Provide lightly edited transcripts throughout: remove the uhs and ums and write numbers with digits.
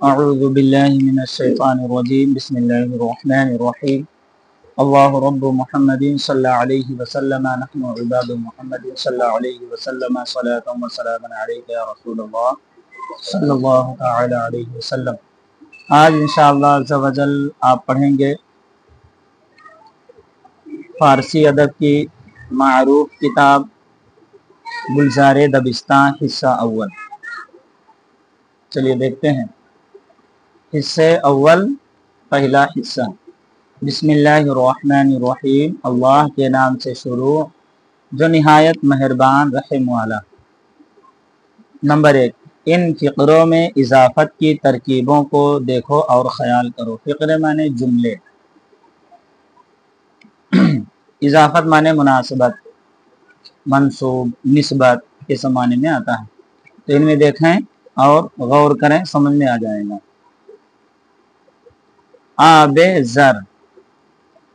اعوذ باللہ من الشیطان الرجیم بسم اللہ الرحمن الرحیم اللہ رب محمد صلی اللہ علیہ وسلم نحن عباد محمد صلی اللہ علیہ وسلم صلاة و سلام علیک یا رسول اللہ صلی اللہ تعالی علیہ وسلم۔ آج انشاءاللہ عز و جل آپ پڑھیں گے فارسی ادب کی معروف کتاب گلزار دبستان حصہ اول۔ چلیے دیکھتے ہیں حصے اول، پہلا حصہ۔ بسم اللہ الرحمن الرحیم، اللہ کے نام سے شروع جو نہایت مہربان رحم والا۔ نمبر 1، ان فقروں میں اضافت کی ترکیبوں کو دیکھو اور خیال کرو۔ فقرے معنی جملے، اضافت معنی مناسبت، منصوب، نسبت کے معنی میں آتا ہے، تو ان میں دیکھیں اور غور کریں، سمجھ میں آ جائے گا۔ آب زر،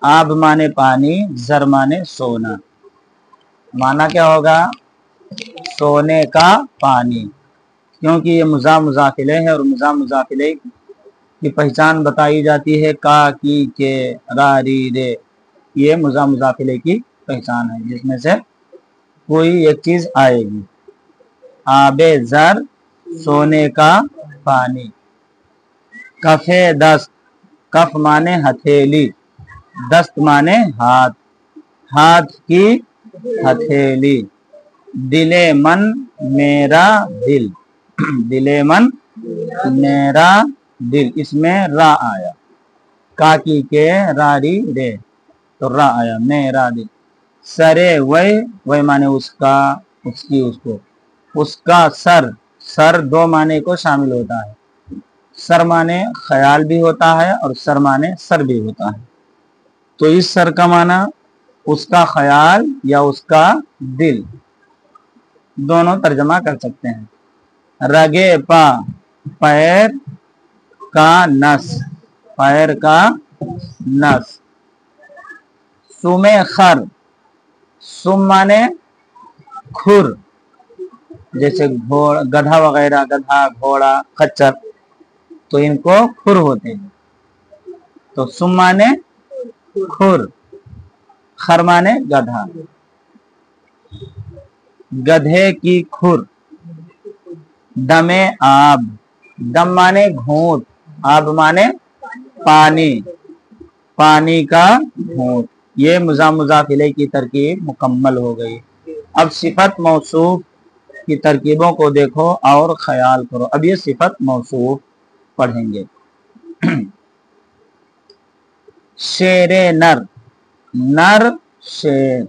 آب مانے پانی، زر مانے سونا، مانا کیا ہوگا؟ سونے کا پانی، کیونکہ یہ مضاف مضاف الیہ ہے اور مضاف مضاف الیہ کی پہچان بتائی جاتی ہے کا، کی، کے، را، ری، رے، یہ مضاف مضاف الیہ کی پہچان ہے جس میں سے کوئی ایک چیز آئے گی۔ آب زر، سونے کا پانی۔ کف دست، کف مانے ہتھیلی، دست مانے ہاتھ، ہاتھ کی ہتھیلی۔ دل من، میرا دل، دل من میرا دل، اس میں را آیا، کاکی کے، راری رے، تو را آیا، میرا دل۔ سرے وے مانے اس کا، اس کی، اس کو، اس کا سر، سر دو معنی کو شامل ہوتا ہے، سر معنی خیال بھی ہوتا ہے اور سر معنی سر بھی ہوتا ہے، تو اس سر کا معنی اس کا خیال یا اس کا دل، دونوں ترجمہ کر سکتے ہیں۔ رگے پا، پیر کا نس، پیر کا نس۔ سم خر، سم معنی کھر، جیسے گدھا وغیرہ، گدھا، گھوڑا، خچر، تو ان کو کھر ہوتے ہیں، تو سم مانے کھر، خر مانے گدھا۔ گدھے کی کھر۔ دم آب، دم مانے گھونٹ، آب مانے پانی، پانی کا گھونٹ۔ یہ مضاف مضاف الیہ کی ترکیب مکمل ہو گئی۔ اب صفت موصوف کی ترکیبوں کو دیکھو اور خیال کرو۔ اب یہ صفت موصوف پڑھیں گے۔ شیر نر، نر شیر،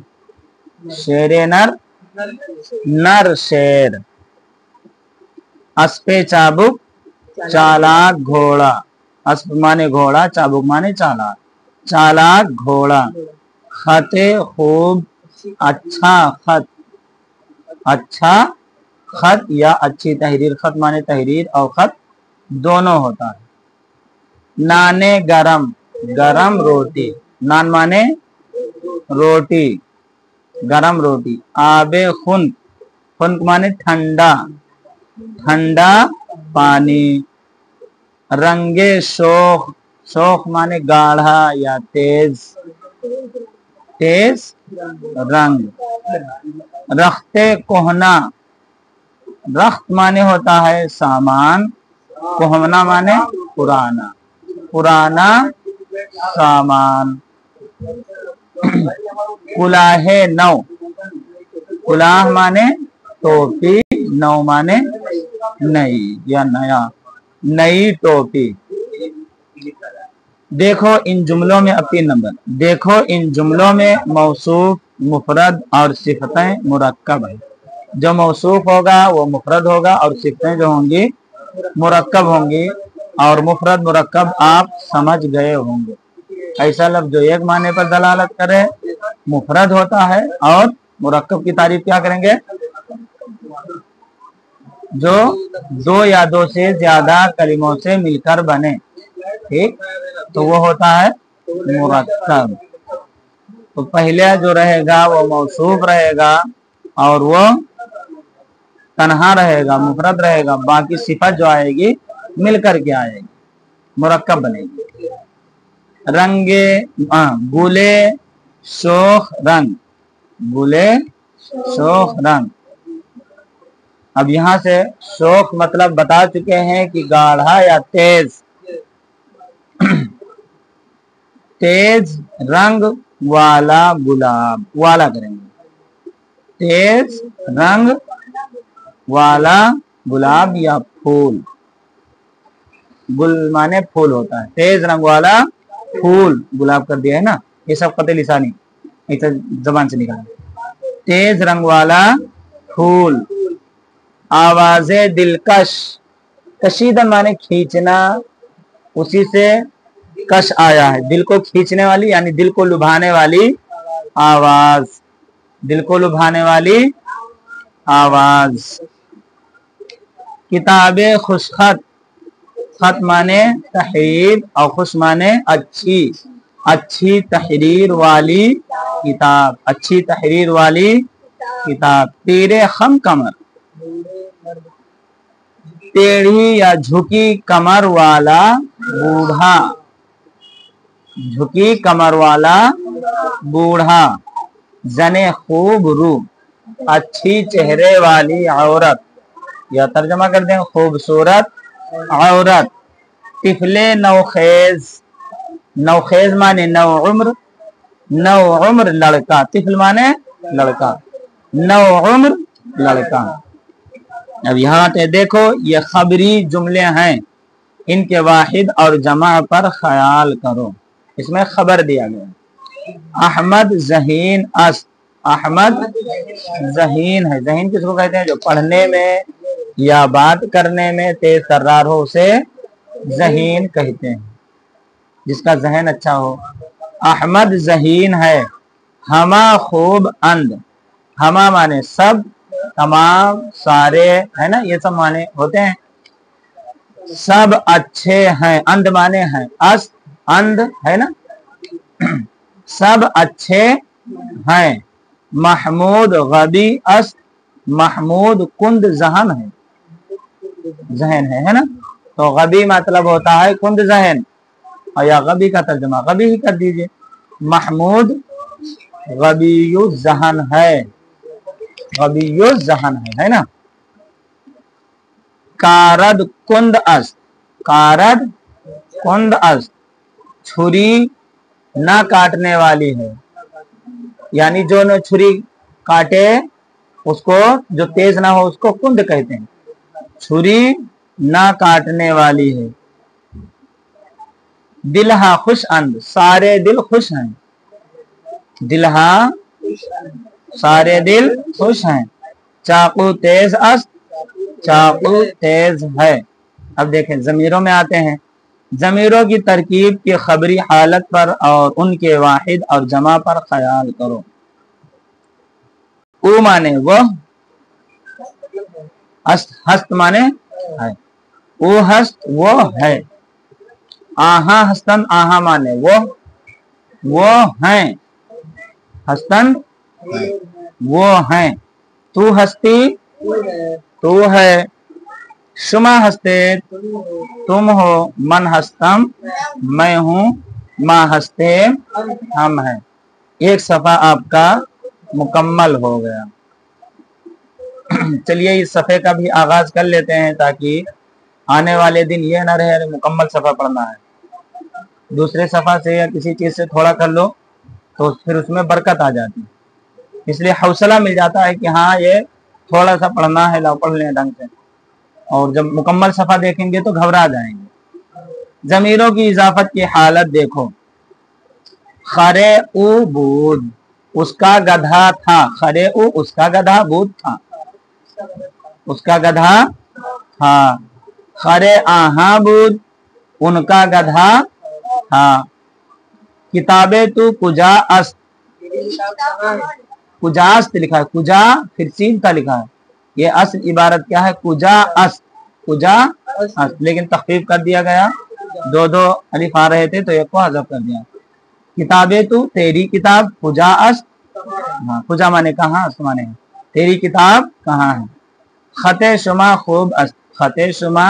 شیر نر، نر شیر۔ اسپے چابک، چالاک گھوڑا، اسپ مانے گھوڑا، چابک مانے چالاک، چالاک گھوڑا۔ خط خوب، اچھا خط، اچھا خط یا اچھی تحریر، خط مانے تحریر اور خط دونوں ہوتا ہے۔ نانے گرم، گرم روٹی، نان مانے روٹی، گرم روٹی۔ آب خنک، خنک مانے ٹھنڈا، ٹھنڈا پانی۔ رنگ شوخ، شوخ مانے گاڑھا یا تیز، تیز رنگ۔ رخت کوہنا، رخت مانے ہوتا ہے سامان، کوہنا مانے پرانا، پرانا سامان۔ کلاه نو، کلاه مانے ٹوپی، نو مانے نئی یا نیا، نئی ٹوپی۔ دیکھو ان جملوں میں، اب 3 نمبر، دیکھو ان جملوں میں موصوف مفرد اور صفتیں مرکب ہے۔ جو موصوف ہوگا وہ مفرد ہوگا اور صفتیں جو ہوں گی مرکب ہوں گی، اور مفرد مرکب آپ سمجھ گئے ہوں گے۔ ایسا لفظ جو ایک معنی پر دلالت کرے مفرد ہوتا ہے، اور مرکب کی تعریف کیا کریں گے؟ جو 2 یا 2 سے زیادہ کلموں سے مل کر بنے، ٹھیک، تو وہ ہوتا ہے مرکب۔ تو پہلے جو رہے گا وہ موصوف رہے گا اور وہ تنہا رہے گا، مفرد رہے گا، باقی صفت جو آئے گی مل کر کے آئے گی، مرکب بنے گی. رنگے گلے شوخ رنگ، گلے شوخ رنگ. اب یہاں سے شوخ مطلب بتا چکے ہیں کہ گاڑھا یا تیز، تیز رنگ والا گلاب، والا کریں گے، تیز رنگ والا گلاب یا پھول. گل مانے پھول ہوتا ہے، تیز رنگ والا پھول گلاب کر دیا ہے نا، یہ سب قطع لسانی زبان سے نکالا. تیز رنگ والا پھول. آواز دلکش، کشیدن مانے کھینچنا، اسی سے کش آیا ہے، دل کو کھینچنے والی یعنی دل کو لبھانے والی آواز، دل کو لبھانے والی آواز. کتاب خوشخط، خط مانے تحریر اور خوش مانے اچھی، اچھی تحریر والی کتاب، اچھی تحریر والی کتاب. تیرے خم کمر، ٹیڑھی یا جھکی کمر والا بوڑھا، جھکی کمر والا بوڑھا. زنے خوب رو، اچھی چہرے والی عورت، یا ترجمہ کر دیں خوبصورت عورت. طفل نوخیز، نوخیز مانے نو عمر، نو عمر لڑکا، طفل مانے لڑکا، نو عمر لڑکا. اب یہاں پہ دیکھو یہ خبری جملے ہیں، ان کے واحد اور جمع پر خیال کرو. اس میں خبر دیا گیا. احمد ذہین است، احمد ذہین ہے. ذہین کس کو کہتے ہیں؟ جو پڑھنے میں یا بات کرنے میں تیز ترار ہو اسے ذہین کہتے ہیں، جس کا ذہن اچھا ہو. احمد ذہین ہے. ہما خوب اند، ہما مانے سب، تمام، سارے، ہے نا، یہ سب مانے ہوتے ہیں. سب اچھے ہیں، اند مانے ہیں، اس اند ہے نا، سب اچھے ہیں. محمود غبی است، محمود کند ذہن ہے، ذہن ہے نا. تو غبی مطلب ہوتا ہے کند ذہن، اور یا غبی کا ترجمہ غبی ہی کر دیجئے. محمود غبی ذہن ہے، غبی ذہن ہے نا. کارد کند است، کارد کند است، چھری نہ کاٹنے والی ہے، یعنی جو نہ چھری کاٹے اس کو، جو تیز نہ ہو اس کو کند کہتے ہیں. چھری نہ کاٹنے والی ہے. دلہا خوش اند، سارے دل خوش ہیں، دلہا سارے دل خوش ہیں. چاقو تیز است، چاقو تیز ہے. اب دیکھیں ضمیروں میں آتے ہیں. ضمیروں کی ترکیب کی خبری حالت پر اور ان کے واحد اور جمع پر خیال کرو. او مانے وہ، ہست مانے ہے، او ہست وہ ہے. آہاں ہستن، آہاں مانے وہ ہیں، ہستن وہ ہیں. تو ہستی تو ہے. شما ہستے تم ہو. من ہستم میں ہوں. ما ہستے ہم ہیں. ایک صفحہ آپ کا مکمل ہو گیا. چلیے اس صفحے کا بھی آغاز کر لیتے ہیں تاکہ آنے والے دن یہ نہ رہے مکمل صفحہ پڑھنا ہے. دوسرے صفحہ سے یا کسی چیز سے تھوڑا کر لو تو پھر اس میں برکت آ جاتی، اس لیے حوصلہ مل جاتا ہے کہ ہاں یہ تھوڑا سا پڑھنا ہے، لاؤ پڑھ لیں ڈھنگ سے. اور جب مکمل صفحہ دیکھیں گے تو گھبرا جائیں گے. ضمیروں کی اضافت کی حالت دیکھو. خرے او بود، اس کا گدھا تھا. خرے او اس کا گدھا، بود تھا اس کا گدھا تھا. خرے آہاں بود ان کا گدھا تھا. کتابیں تو کجا است، کجاست لکھا ہے، کجا پھر سین کا لکھا ہے. یہ اصل عبارت کیا ہے؟ کجا است، کجا است، لیکن تخفیف کر دیا گیا. دو الف آ رہے تھے تو ایک کو حذف کر دیا. کتابیں تو تیری کتاب، کجا است، ہاں کجا مانے کہاں، است مانے تیری کتاب کہاں ہے. خط شما خوب است، خط شما